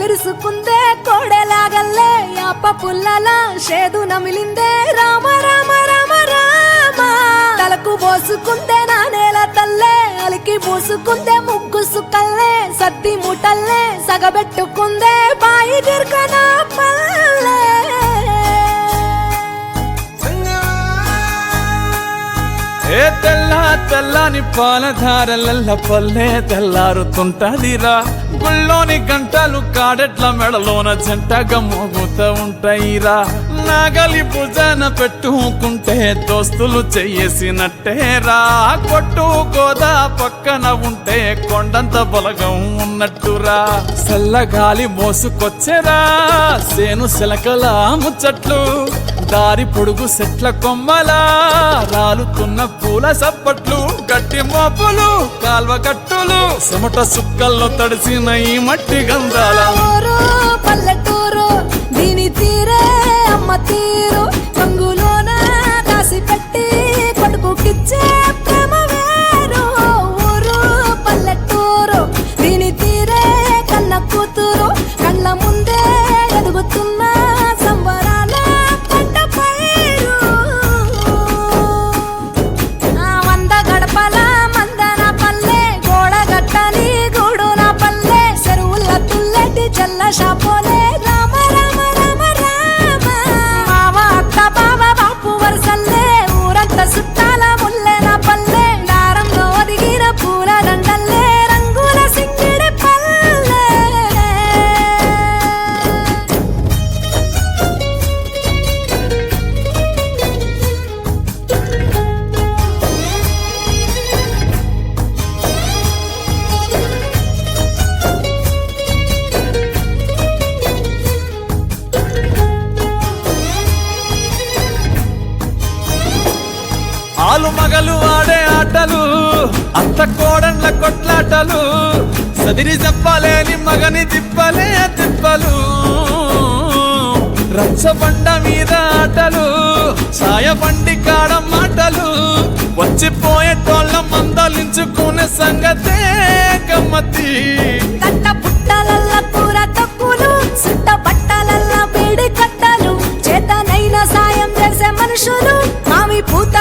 విరుసుకుందే కోడెలాగల్లే యాప పుల్లల షేదు నమిలిందే రామ రామ రామ రామ తలకు పోసుకుందే నా నేల తల్లే అలికి పూసుకుందే ముగ్గు సుక్కల్లే సత్తి ముటల్లే సగబెట్టుకుందే బాయి గిర్కన పల్లె ఏ తెల్ల తెల్లని పాలధారలల్ల పల్లె తెల్లారుతుంటదిరా గుళ్ళోని గంటలు కాడెట్ల మెడలోన జంటగా మోగుతూ ఉంటాయిరా నాగలి భుజాన పెట్టుకుంటే దోస్తులు చెయ్యేసినట్టేరా కొట్టు గోదా పక్కన ఉంటే కొండంత బలగం ఉన్నట్టురా చల్లగాలి మోసుకొచ్చెరా సేను శిలకల ముచ్చట్లు దారి పొడుగు చెట్ల కొమ్మలా రాలుతున్న పూల సప్పట్లు గట్టి మోపులు కాల్వ కట్టులు చెమట సుక్కల్లో తడిసిన ఈ మట్టి గంధాల ఊరు పల్లెటూరు దీని తీరే అమ్మ తీరు కంగులోన దాసి పెట్టి కొడుకుకిచ్చే ప్రేమ వేరు ఊరు పల్లెటూరు దీని తీరే కన్న కూతురు కళ్ళ ముందే ఎదుగుతున్న సంబరాల పంట పైరు వంద గడపల మందన పల్లె గోడ గట్టని గూడు నా పల్లె చెరువుల తుల్లటి చల్ల షాపోలే రామ రామ రామ రామ మామ అత్త బావ బాపు వరసల్లే ఊరంత సుట్టాల ముల్లె నా పల్లె దారంలో ఒదిగిన పూల దండల్లే రంగుల సింగిడి పల్లె ఆలు మగలు ఆడే ఆటలు అత్త కోడన్ల కొట్లాటలు సదిరి చెప్పలేని మగని తిప్పలే తిప్పలు రచ్చబండ మీద ఆటలు సాయబండి కాడ మాటలు వచ్చిపోయేటోళ్ళ మందలించుకునే సంగతే గమ్మతి కట్ట పుట్టలల్ల కూర తక్కువలు సుట్ట బట్టలల్ల వేడి కట్టలు చేతనైన సాయం చేసే మనుషులు మావి పూత